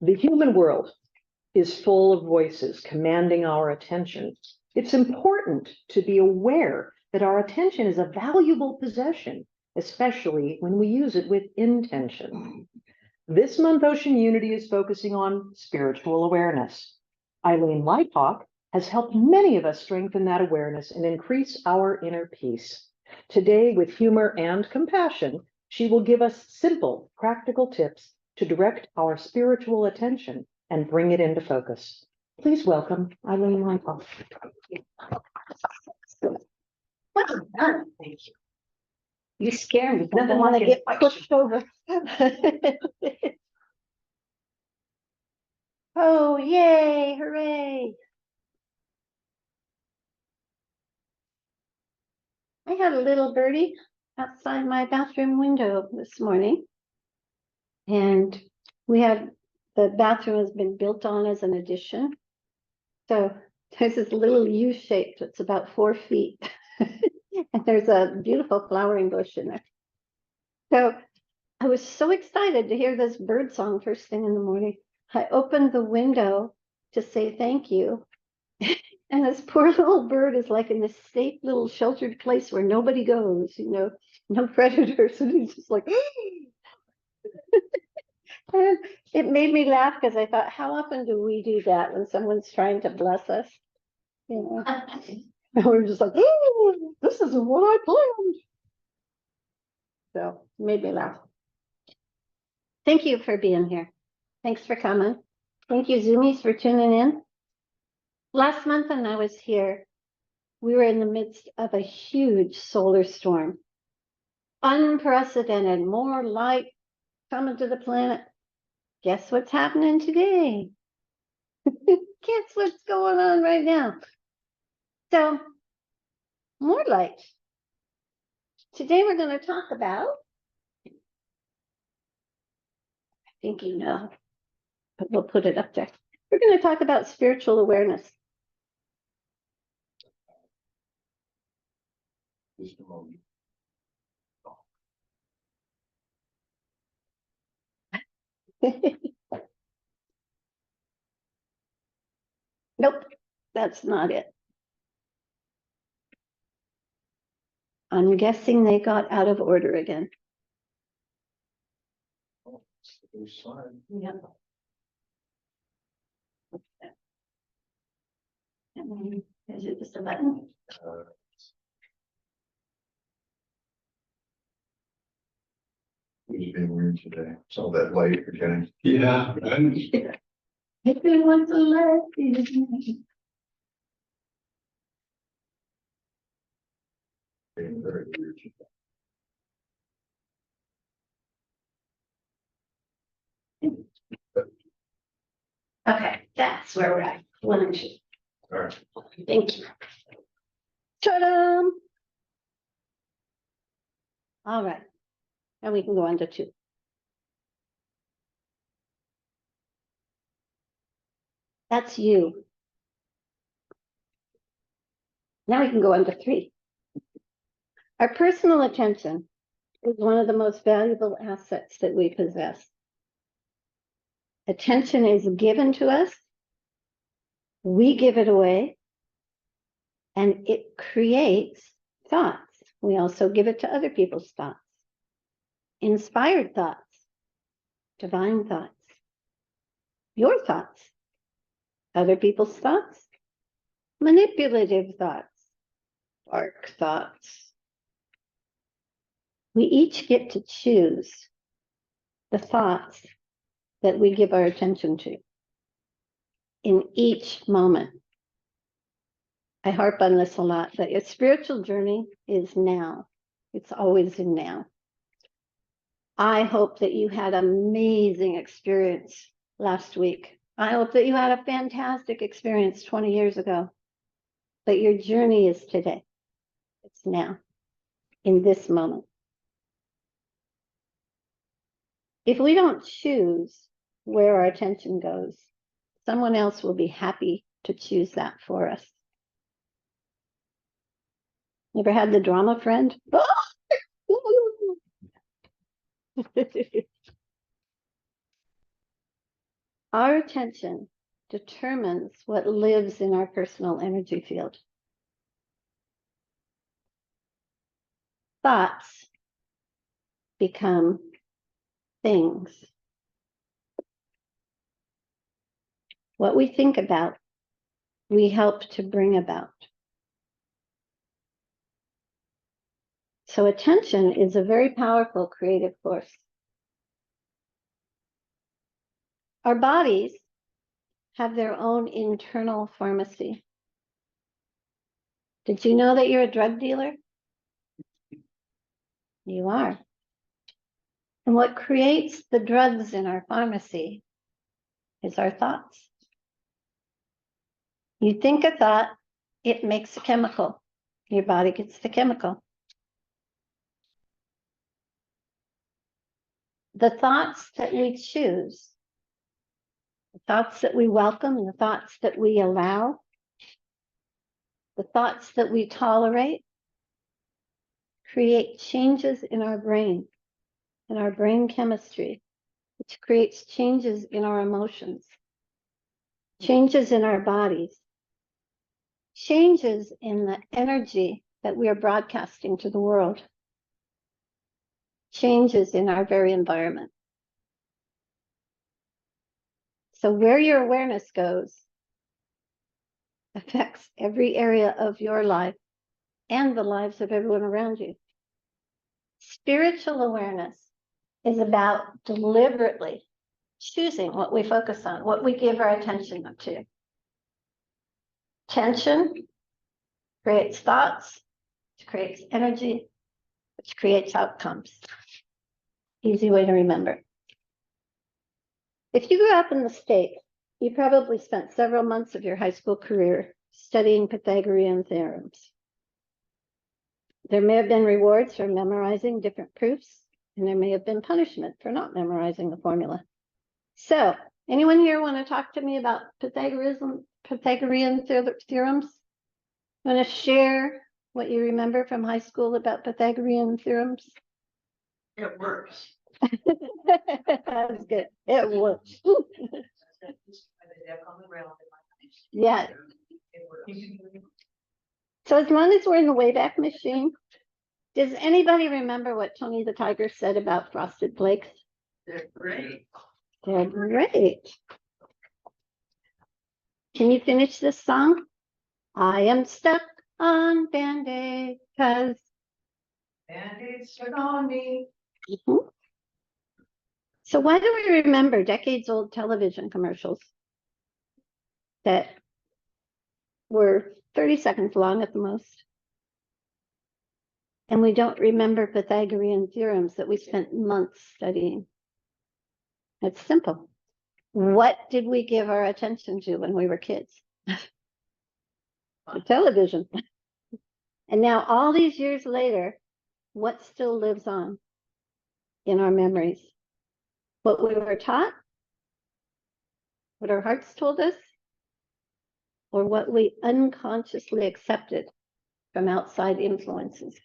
The human world is full of voices commanding our attention. It's important to be aware that our attention is a valuable possession, especially when we use it with intention. This month, Ocean Unity is focusing on spiritual awareness. Eileen Lighthawk has helped many of us strengthen that awareness and increase our inner peace. Today, with humor and compassion, she will give us simple, practical tips to direct our spiritual attention and bring it into focus. Please welcome Eileen Lighthawk. Well done, thank you. You scare me. I don't want to get pushed over. Oh, yay, hooray. I had a little birdie outside my bathroom window this morning. And the bathroom has been built on as an addition. So there's this little U shape that's about 4 feet. And there's a beautiful flowering bush in there. So I was so excited to hear this bird song first thing in the morning. I opened the window to say thank you. And this poor little bird is like in this safe little sheltered place where nobody goes, no predators. And he's just like, and it made me laugh because I thought, how often do we do that when someone's trying to bless us? And we're just like, oh, this isn't what I planned. So it made me laugh. Thank you for being here. Thanks for coming. Thank you, Zoomies, for tuning in. Last month when I was here, we were in the midst of a huge solar storm. Unprecedented, more light coming to the planet. Guess what's happening today? Guess what's going on right now? So, more light. Today we're going to talk about, I think you know, but we'll put it up there. We're going to talk about spiritual awareness. Just a moment. Nope, that's not it. I'm guessing they got out of order again. Oh, it's the first slide. Yeah. Is it just a button? It's being weird today. It's all that light again. Yeah. If it wants to let it. Being very weird today. Okay, that's where we're at. One and two. All right. Thank you. Ta-da! All right. And we can go on to 2. That's you. Now we can go on to 3. Our personal attention is one of the most valuable assets that we possess. Attention is given to us, we give it away, and it creates thoughts. We also give it to other people's thoughts. Inspired thoughts, divine thoughts, your thoughts, other people's thoughts, manipulative thoughts, dark thoughts. We each get to choose the thoughts that we give our attention to in each moment. I harp on this a lot, but your spiritual journey is now. It's always in now. I hope that you had an amazing experience last week. I hope that you had a fantastic experience 20 years ago. But your journey is today. It's now, in this moment. If we don't choose where our attention goes, someone else will be happy to choose that for us. Ever had the drama friend? Our attention determines what lives in our personal energy field. Thoughts become things. What we think about, we help to bring about. So attention is a very powerful creative force. Our bodies have their own internal pharmacy. Did you know that you're a drug dealer? You are. And what creates the drugs in our pharmacy is our thoughts. You think a thought, it makes a chemical. Your body gets the chemical. The thoughts that we choose, the thoughts that we welcome, the thoughts that we allow, the thoughts that we tolerate, create changes in our brain chemistry, which creates changes in our emotions, changes in our bodies, changes in the energy that we are broadcasting to the world, changes in our very environment. So where your awareness goes affects every area of your life and the lives of everyone around you. Spiritual awareness is about deliberately choosing what we focus on, what we give our attention to. Attention creates thoughts, which creates energy, which creates outcomes. Easy way to remember. If you grew up in the States, you probably spent several months of your high school career studying Pythagorean theorems. There may have been rewards for memorizing different proofs, and there may have been punishment for not memorizing the formula. So, anyone here want to talk to me about Pythagorean theorems? Want to share what you remember from high school about Pythagorean theorems? It works. That's good. It works. Yeah. So as long as we're in the Wayback Machine, does anybody remember what Tony the Tiger said about frosted flakes? They're great. They're great. Can you finish this song? I am stuck on Band-Aid because. Band-Aids stuck on me. Mhm. So why do we remember decades-old television commercials that were 30 seconds long at the most? And we don't remember Pythagorean theorems that we spent months studying. It's simple. What did we give our attention to when we were kids? The television. And now all these years later, what still lives on in our memories? What we were taught? What our hearts told us? Or what we unconsciously accepted from outside influences?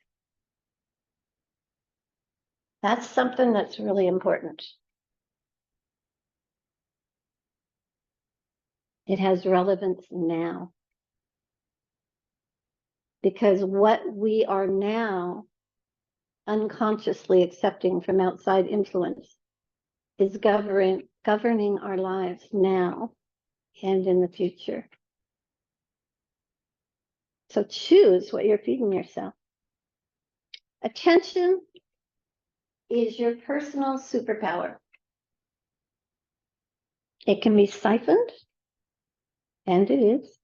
That's something that's really important. It has relevance now. Because what we are now unconsciously accepting from outside influence is governing our lives now and in the future. So choose what you're feeding yourself. Attention is your personal superpower. It can be siphoned, and it is.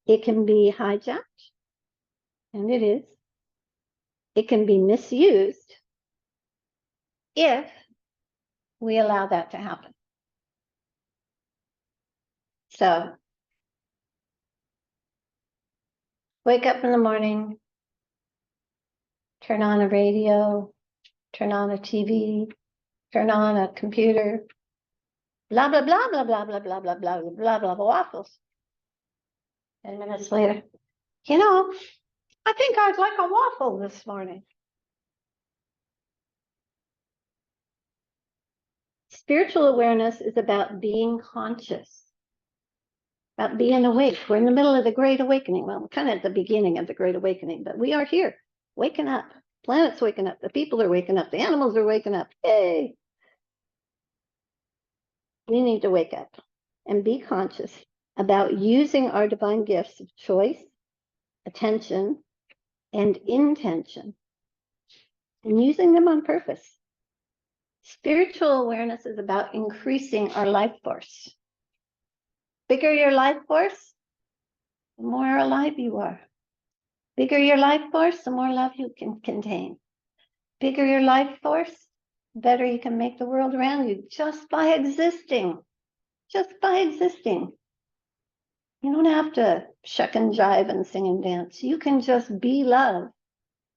It can be hijacked, and it is. It can be misused if we allow that to happen. So, wake up in the morning, turn on a radio, turn on a TV, turn on a computer, blah, blah, blah, blah, blah, blah, blah, blah, blah, blah, blah, blah, waffles. 10 minutes later, you know, I think I'd like a waffle this morning. Spiritual awareness is about being conscious, about being awake. We're in the middle of the Great Awakening. Well, we're kind of at the beginning of the Great Awakening, but we are here, waking up. Planet's waking up. The people are waking up. The animals are waking up. Yay! We need to wake up and be conscious about using our divine gifts of choice, attention, and intention, and using them on purpose. Spiritual awareness is about increasing our life force. Bigger your life force, the more alive you are. Bigger your life force, the more love you can contain. Bigger your life force, the better you can make the world around you just by existing. Just by existing. You don't have to shuck and jive and sing and dance. You can just be love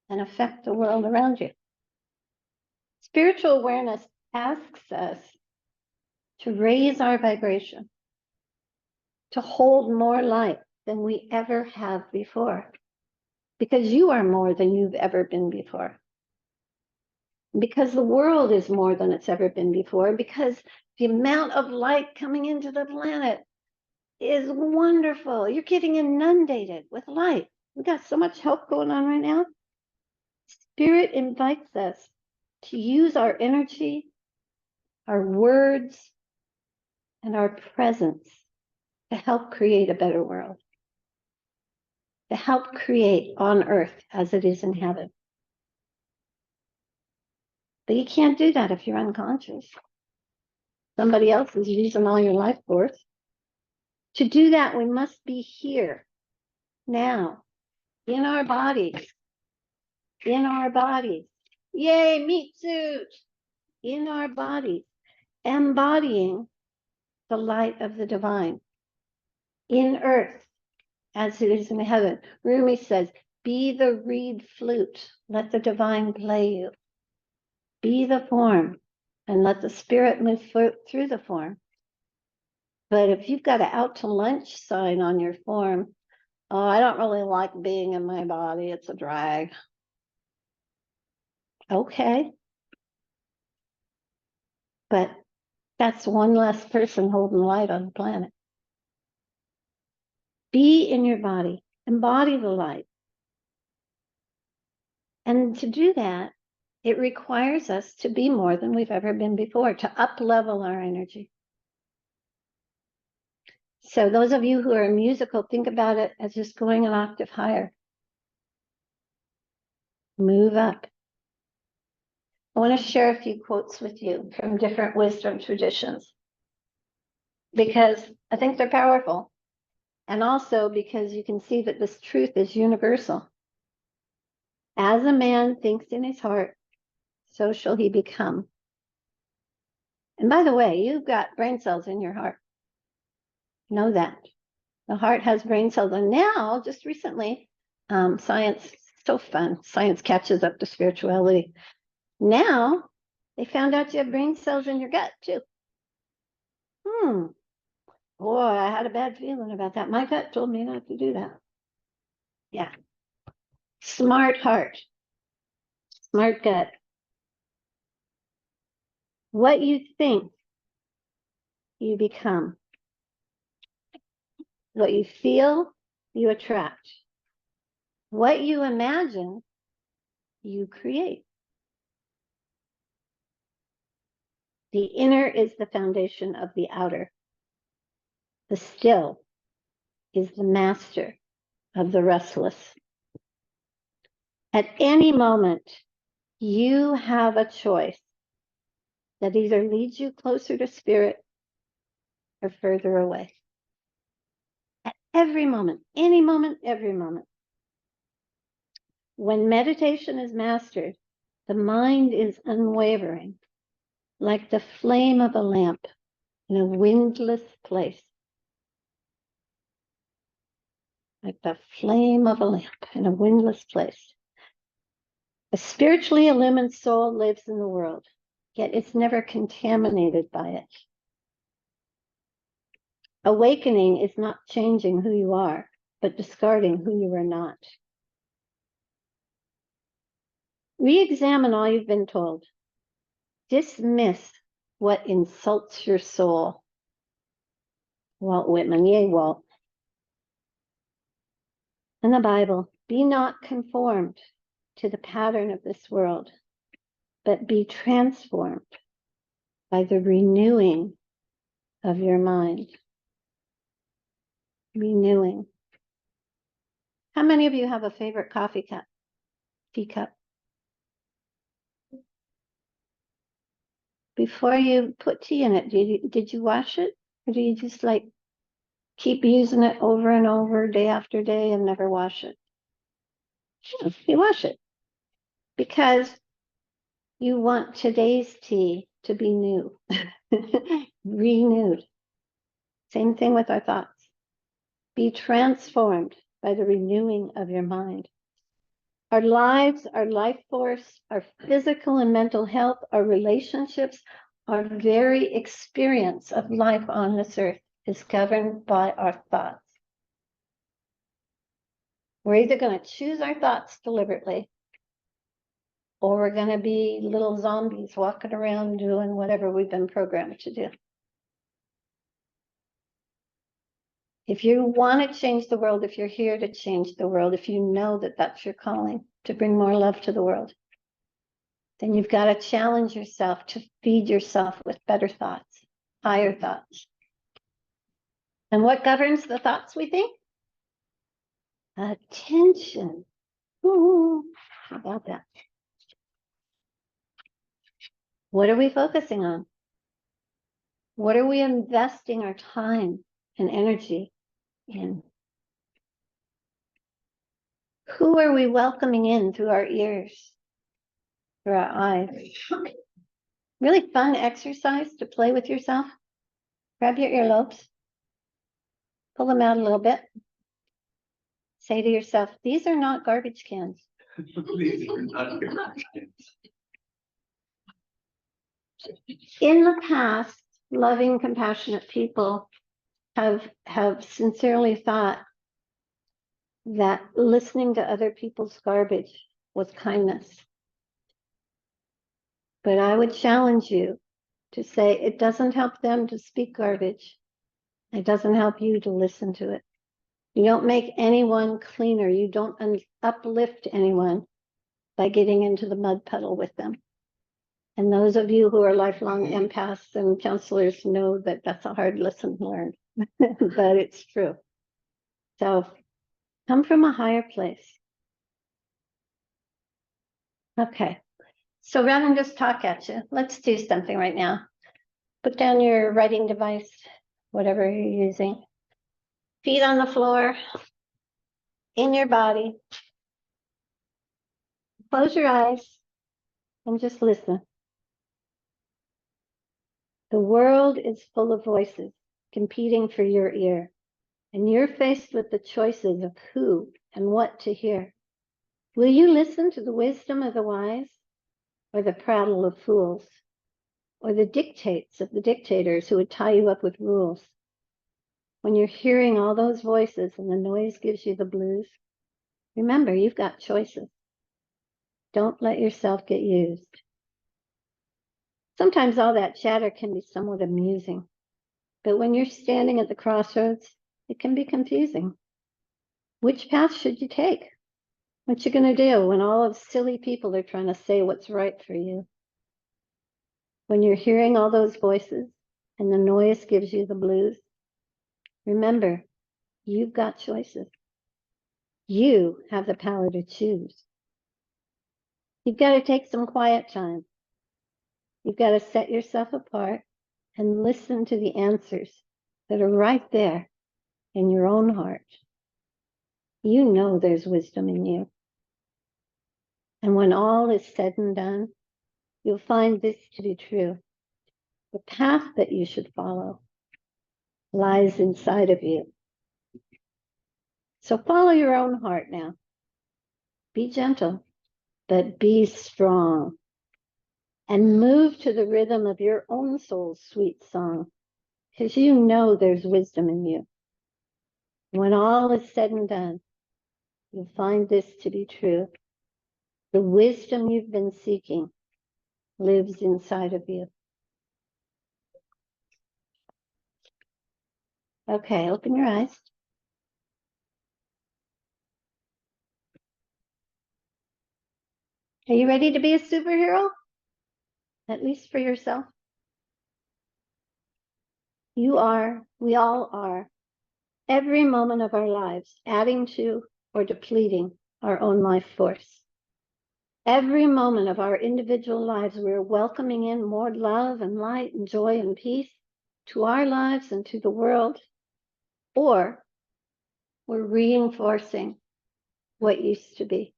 and affect the world around you. Spiritual awareness asks us to raise our vibration, to hold more light than we ever have before, because you are more than you've ever been before. Because the world is more than it's ever been before, because the amount of light coming into the planet is wonderful. You're getting inundated with light. We got so much help going on right now. Spirit invites us to use our energy, our words, and our presence to help create a better world, to help create on earth as it is in heaven. But you can't do that if you're unconscious. Somebody else is using all your life force. To do that, we must be here, now, in our bodies. In our bodies. Yay, meat suit! In our bodies, embodying the light of the divine. In earth, as it is in heaven. Rumi says, be the reed flute, let the divine play you. Be the form, and let the spirit move through the form. But if you've got an out to lunch sign on your form, oh, I don't really like being in my body, it's a drag. Okay. But that's one less person holding light on the planet. Be in your body, embody the light. And to do that, it requires us to be more than we've ever been before, to up-level our energy. So those of you who are musical, think about it as just going an octave higher. Move up. I want to share a few quotes with you from different wisdom traditions, because I think they're powerful. And also because you can see that this truth is universal. As a man thinks in his heart, so shall he become. And by the way, you've got brain cells in your heart. Know that. The heart has brain cells. And now, just recently, science, so fun. Science catches up to spirituality. Now, they found out you have brain cells in your gut, too. Boy, I had a bad feeling about that. My gut told me not to do that. Yeah. Smart heart. Smart gut. What you think, you become. What you feel, you attract. What you imagine, you create. The inner is the foundation of the outer. The still is the master of the restless. At any moment, you have a choice that either leads you closer to spirit or further away. At every moment, any moment, every moment. When meditation is mastered, the mind is unwavering, like the flame of a lamp in a windless place. Like the flame of a lamp in a windless place. A spiritually illumined soul lives in the world, yet it's never contaminated by it. Awakening is not changing who you are, but discarding who you are not. Re-examine all you've been told. Dismiss what insults your soul. Walt Whitman, yay, Walt. In the Bible, be not conformed to the pattern of this world, but be transformed by the renewing of your mind. Renewing. How many of you have a favorite coffee cup, teacup? Before you put tea in it, did you wash it? Or do you just like keep using it over and over day after day and never wash it? You wash it because you want today's tea to be new, renewed. Same thing with our thoughts. Be transformed by the renewing of your mind. Our lives, our life force, our physical and mental health, our relationships, our very experience of life on this earth is governed by our thoughts. We're either going to choose our thoughts deliberately, or we're going to be little zombies walking around doing whatever we've been programmed to do. If you want to change the world, if you're here to change the world, if you know that that's your calling, to bring more love to the world, then you've got to challenge yourself to feed yourself with better thoughts, higher thoughts. And what governs the thoughts we think? Attention. Ooh, how about that? What are we focusing on? What are we investing our time and energy in? Who are we welcoming in through our ears, through our eyes? Really fun exercise to play with yourself. Grab your earlobes, pull them out a little bit. Say to yourself, these are not garbage cans. These are not garbage cans. In the past, loving, compassionate people have sincerely thought that listening to other people's garbage was kindness. But I would challenge you to say it doesn't help them to speak garbage. It doesn't help you to listen to it. You don't make anyone cleaner. You don't uplift anyone by getting into the mud puddle with them. And those of you who are lifelong empaths and counselors know that that's a hard lesson learned, but it's true. So come from a higher place. Okay. So rather than just talk at you, let's do something right now. Put down your writing device, whatever you're using. Feet on the floor, in your body. Close your eyes and just listen. The world is full of voices competing for your ear, and you're faced with the choices of who and what to hear. Will you listen to the wisdom of the wise, or the prattle of fools, or the dictates of the dictators who would tie you up with rules? When you're hearing all those voices and the noise gives you the blues, remember, you've got choices. Don't let yourself get used. Sometimes all that chatter can be somewhat amusing, but when you're standing at the crossroads, it can be confusing. Which path should you take? What you gonna do when all of silly people are trying to say what's right for you? When you're hearing all those voices and the noise gives you the blues, remember, you've got choices. You have the power to choose. You've got to take some quiet time. You've got to set yourself apart and listen to the answers that are right there in your own heart. You know there's wisdom in you. And when all is said and done, you'll find this to be true. The path that you should follow lies inside of you. So follow your own heart now. Be gentle, but be strong. And move to the rhythm of your own soul's sweet song, because you know there's wisdom in you. When all is said and done, you'll find this to be true. The wisdom you've been seeking lives inside of you. Okay, open your eyes. Are you ready to be a superhero? At least for yourself. You are, we all are, every moment of our lives, adding to or depleting our own life force. Every moment of our individual lives, we're welcoming in more love and light and joy and peace to our lives and to the world, or we're reinforcing what used to be.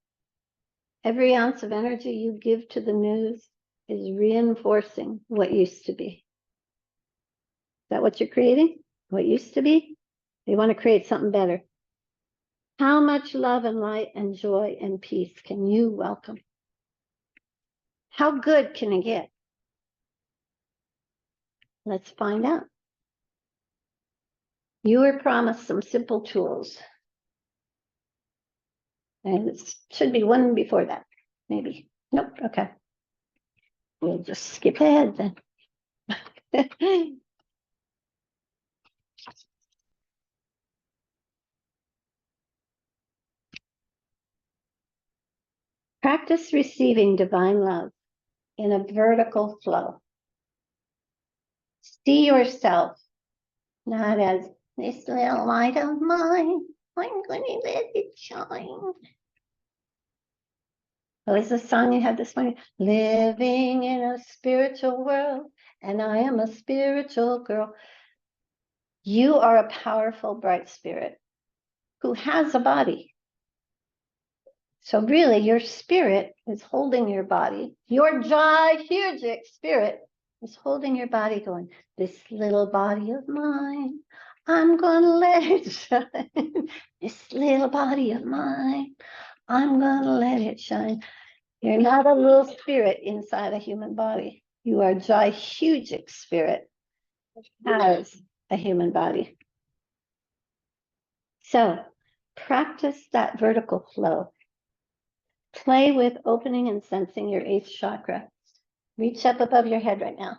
Every ounce of energy you give to the news is reinforcing what used to be. Is that what you're creating? What used to be? You want to create something better. How much love and light and joy and peace can you welcome? How good can it get? Let's find out. You were promised some simple tools. And it should be one before that, maybe. Nope, okay. We'll just skip ahead then. Practice receiving divine love in a vertical flow. See yourself not as this little light of mine, I'm going to let it shine. What was the song you had this morning? Living in a spiritual world, and I am a spiritual girl. You are a powerful, bright spirit who has a body. So really, your spirit is holding your body. Your gigantic spirit is holding your body going, this little body of mine, I'm going to let it shine. This little body of mine, I'm going to let it shine. You're not a little spirit inside a human body. You are a gigantic spirit that has a human body. So practice that vertical flow. Play with opening and sensing your 8th chakra. Reach up above your head right now,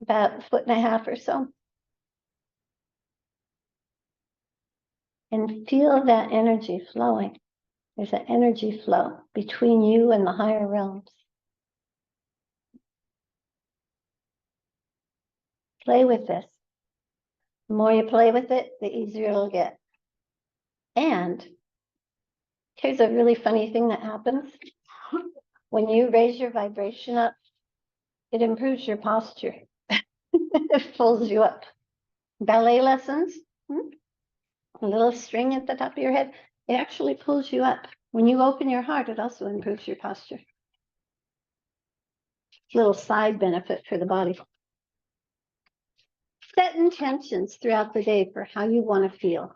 about 1.5 feet or so. And feel that energy flowing. There's an energy flow between you and the higher realms. Play with this. The more you play with it, the easier it'll get. And here's a really funny thing that happens. When you raise your vibration up, it improves your posture. It pulls you up. Ballet lessons, a little string at the top of your head, it actually pulls you up. When you open your heart, it also improves your posture. Little side benefit for the body. Set intentions throughout the day for how you want to feel.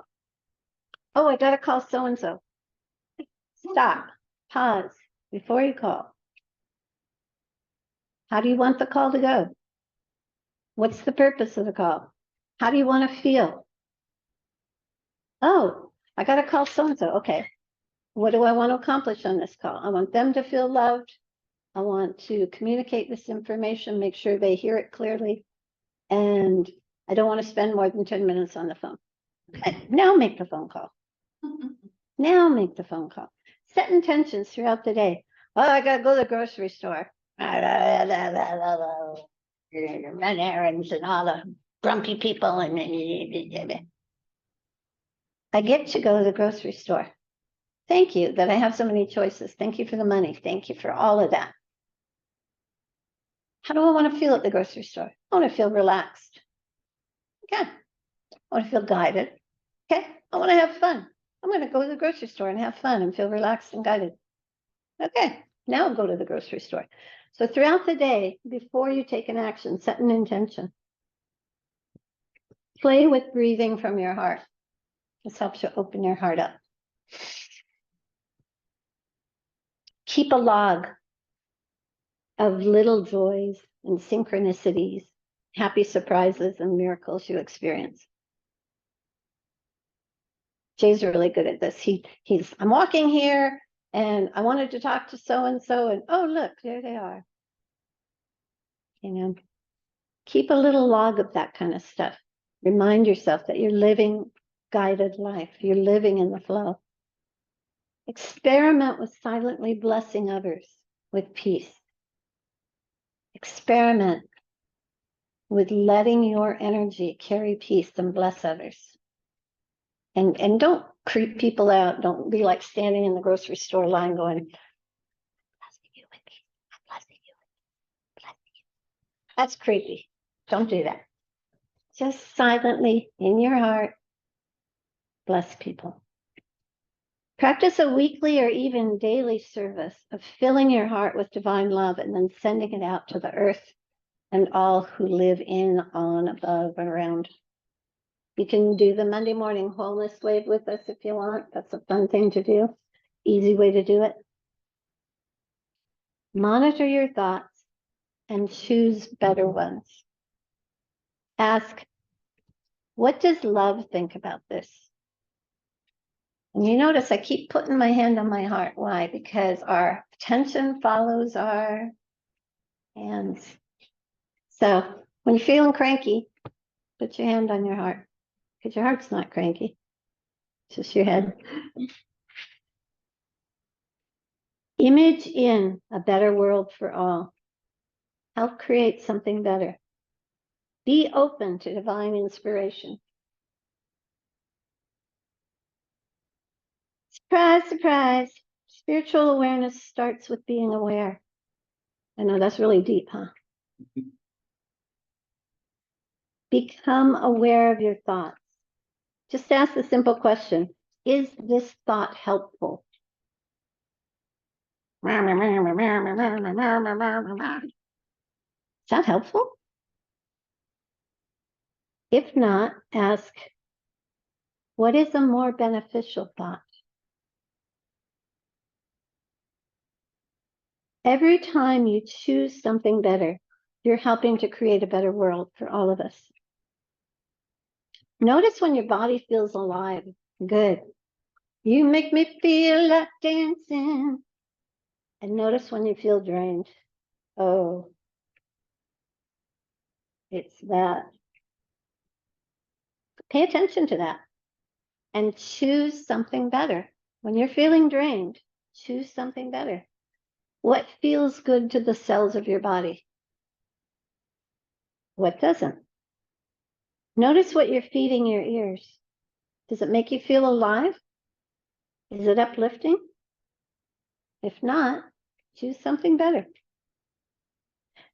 Oh, I got to call so-and-so. Stop, pause before you call. How do you want the call to go? What's the purpose of the call? How do you want to feel? Oh, I got to call so-and-so. Okay. What do I want to accomplish on this call? I want them to feel loved. I want to communicate this information, make sure they hear it clearly. And I don't want to spend more than 10 minutes on the phone. Okay, now make the phone call. Now make the phone call. Set intentions throughout the day. Oh, I got to go to the grocery store. Run errands and all the grumpy people. And I get to go to the grocery store. Thank you that I have so many choices. Thank you for the money. Thank you for all of that. How do I want to feel at the grocery store? I want to feel relaxed. Okay. I want to feel guided. Okay. I want to have fun. I'm going to go to the grocery store and have fun and feel relaxed and guided. Okay. Now go to the grocery store. So throughout the day, before you take an action, set an intention. Play with breathing from your heart. This helps you open your heart up. Keep a log of little joys and synchronicities, happy surprises and miracles you experience. Jay's really good at this. I'm walking here and I wanted to talk to so-and-so and oh, look, there they are. You know, keep a little log of that kind of stuff. Remind yourself that you're living guided life. You're living in the flow. Experiment with silently blessing others with peace. Experiment with letting your energy carry peace and bless others. And don't creep people out. Don't be like standing in the grocery store line going, blessing you with peace. I'm blessing you with blessing you. That's creepy. Don't do that. Just silently in your heart, bless people. Practice a weekly or even daily service of filling your heart with divine love and then sending it out to the earth and all who live in, on, above, and around. You can do the Monday morning wholeness wave with us if you want. That's a fun thing to do. Easy way to do it. Monitor your thoughts and choose better ones. Ask, what does love think about this? And you notice I keep putting my hand on my heart. Why? Because our attention follows our hands. So when you're feeling cranky, put your hand on your heart, because your heart's not cranky. It's just your head. Image in a better world for all. Help create something better. Be open to divine inspiration. Surprise, surprise. Spiritual awareness starts with being aware. I know that's really deep, huh? Become aware of your thoughts. Just ask the simple question, is this thought helpful? Is that helpful? If not, ask, what is a more beneficial thought? Every time you choose something better, you're helping to create a better world for all of us. Notice when your body feels alive. Good. You make me feel like dancing. And notice when you feel drained. Oh, it's that. Pay attention to that and choose something better. When you're feeling drained, choose something better. What feels good to the cells of your body? What doesn't? Notice what you're feeding your ears. Does it make you feel alive? Is it uplifting? If not, choose something better.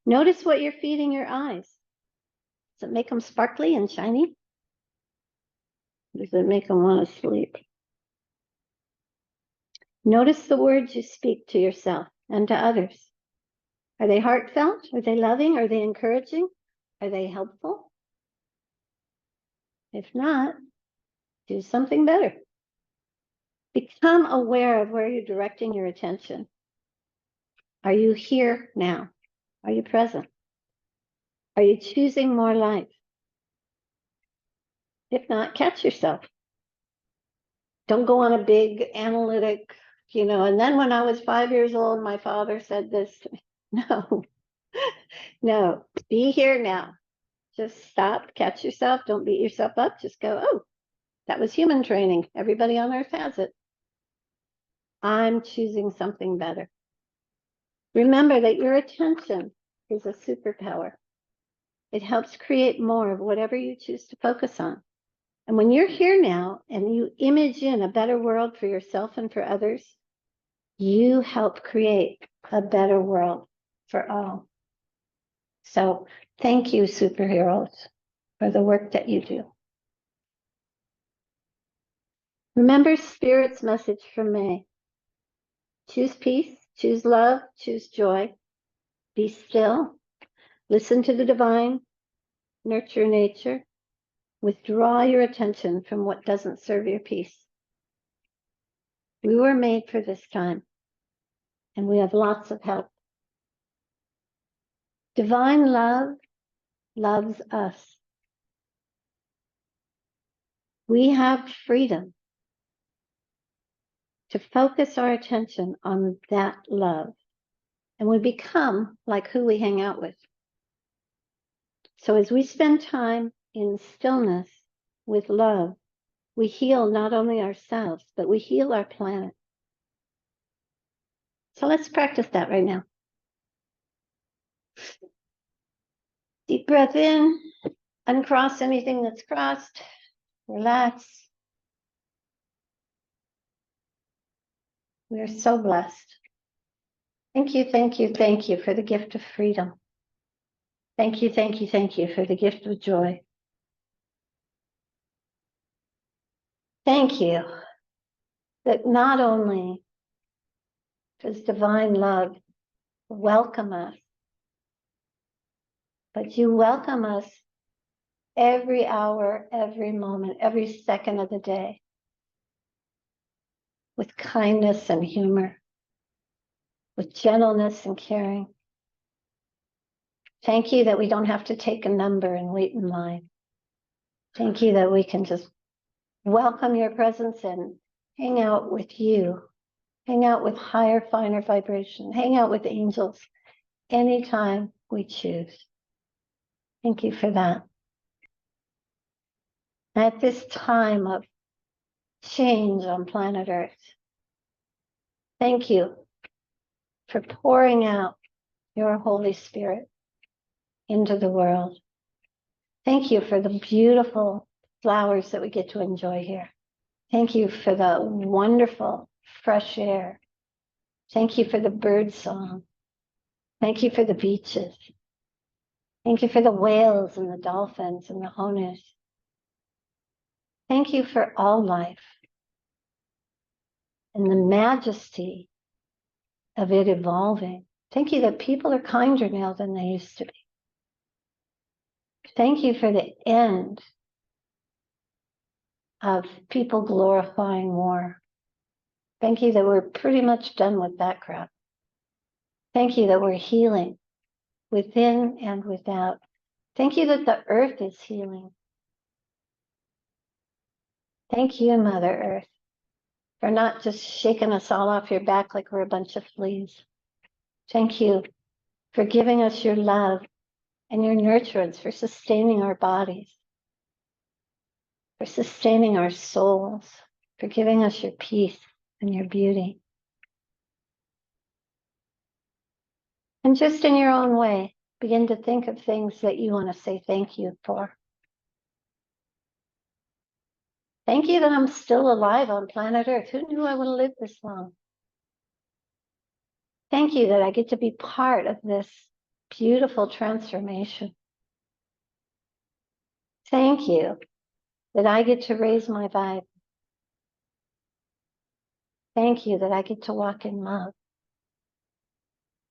Notice what you're feeding your eyes. Does it make them sparkly and shiny? Does it make them want to sleep? Notice the words you speak to yourself and to others. Are they heartfelt? Are they loving? Are they encouraging? Are they helpful? If not, do something better. Become aware of where you're directing your attention. Are you here now? Are you present? Are you choosing more life? If not, catch yourself. Don't go on a big analytic, and then when I was 5 years old, my father said this. No, no, be here now. Just stop, catch yourself. Don't beat yourself up. Just go, oh, that was human training. Everybody on earth has it. I'm choosing something better. Remember that your attention is a superpower. It helps create more of whatever you choose to focus on. And when you're here now and you image in a better world for yourself and for others, you help create a better world for all. So thank you, superheroes, for the work that you do. Remember Spirit's message from May. Choose peace, choose love, choose joy. Be still. Listen to the divine. Nurture nature. Withdraw your attention from what doesn't serve your peace. We were made for this time, and we have lots of help. Divine love loves us. We have freedom to focus our attention on that love, and we become like who we hang out with. So as we spend time in stillness, with love, we heal not only ourselves, but we heal our planet. So let's practice that right now. Deep breath in, uncross anything that's crossed, relax. We are so blessed. Thank you, thank you, thank you for the gift of freedom. Thank you, thank you, thank you for the gift of joy. Thank you that not only does divine love welcome us, but you welcome us every hour, every moment, every second of the day with kindness and humor, with gentleness and caring. Thank you that we don't have to take a number and wait in line. Thank you that we can just welcome your presence and hang out with you, hang out with higher, finer vibration, hang out with angels anytime we choose. Thank you for that. At this time of change on planet Earth, thank you for pouring out your Holy Spirit into the world. Thank you for the beautiful flowers that we get to enjoy here. Thank you for the wonderful fresh air. Thank you for the bird song. Thank you for the beaches. Thank you for the whales and the dolphins and the honas. Thank you for all life and the majesty of it evolving. Thank you that people are kinder now than they used to be. Thank you for the end of people glorifying war. Thank you that we're pretty much done with that crap. Thank you that we're healing within and without. Thank you that the earth is healing. Thank you, Mother Earth, for not just shaking us all off your back like we're a bunch of fleas. Thank you for giving us your love and your nurturance, for sustaining our bodies, for sustaining our souls, for giving us your peace and your beauty. And just in your own way, begin to think of things that you want to say thank you for. Thank you that I'm still alive on planet Earth. Who knew I would live this long? Thank you that I get to be part of this beautiful transformation. Thank you that I get to raise my vibe. Thank you that I get to walk in love.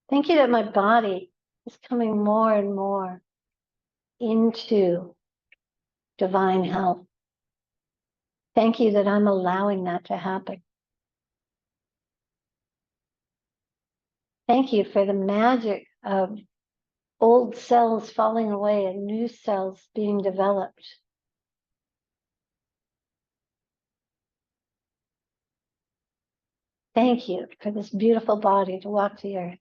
Thank you that my body is coming more and more into divine health. Thank you that I'm allowing that to happen. Thank you for the magic of old cells falling away and new cells being developed. Thank you for this beautiful body to walk the earth.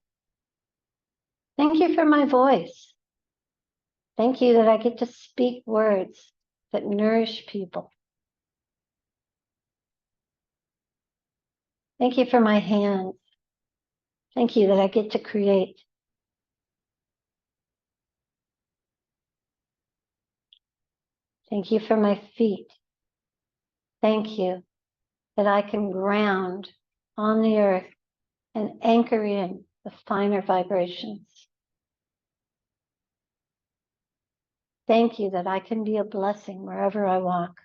Thank you for my voice. Thank you that I get to speak words that nourish people. Thank you for my hands. Thank you that I get to create. Thank you for my feet. Thank you that I can ground on the earth and anchor in the finer vibrations. Thank you that I can be a blessing wherever I walk.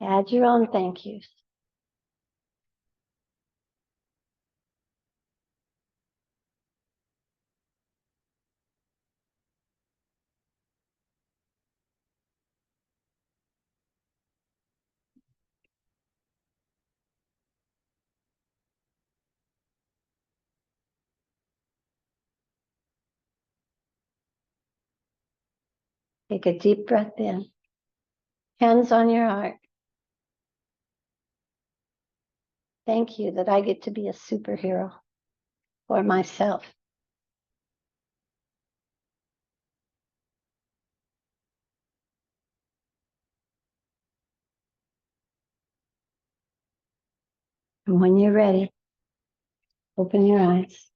Add your own thank yous. Take a deep breath in. Hands on your heart. Thank you that I get to be a superhero for myself. And when you're ready, open your eyes.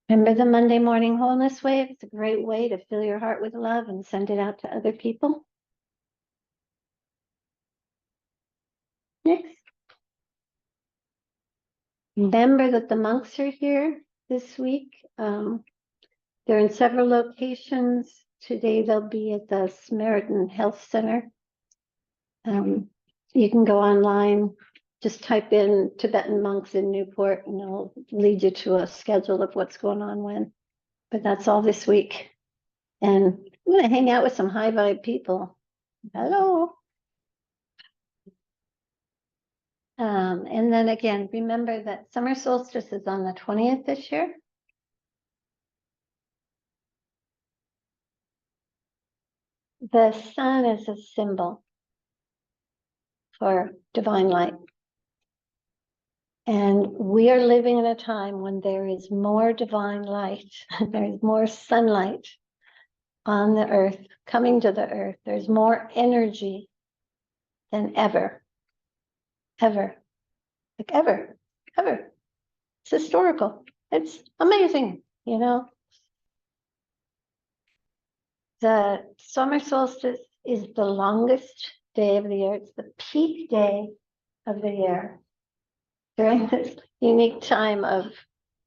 Remember the Monday morning wholeness wave? It's a great way to fill your heart with love and send it out to other people. Next. Remember that the monks are here this week. They're in several locations. Today they'll be at the Samaritan Health Center. You can go online, just type in Tibetan monks in Newport, and it'll lead you to a schedule of what's going on when. But that's all this week. And I'm going to hang out with some high vibe people. Hello. And then again, remember that summer solstice is on the 20th this year. The sun is a symbol for divine light. And we are living in a time when there is more divine light, there is more sunlight on the earth, coming to the earth. There's more energy than ever, ever, like ever. It's historical. It's amazing, you know. The summer solstice is the longest day of the year. It's the peak day of the year during this unique time of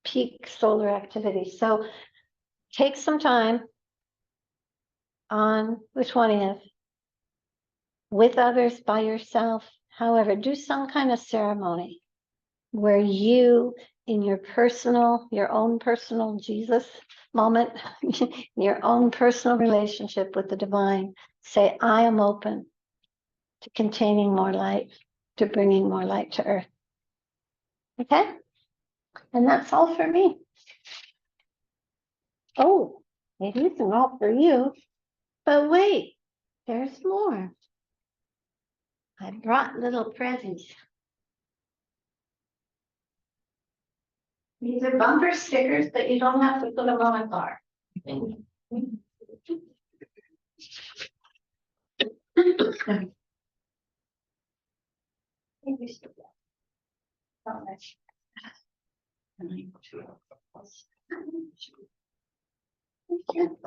peak solar activity. So take some time on the 20th with others, by yourself. However, do some kind of ceremony where you, in your own personal Jesus moment, your own personal relationship with the divine, say, I am open to containing more light, to bringing more light to earth. Okay? And that's all for me. Oh, it isn't all for you. But wait, there's more. I brought little presents. These are bumper stickers, but you don't have to put them on a car. Thank you.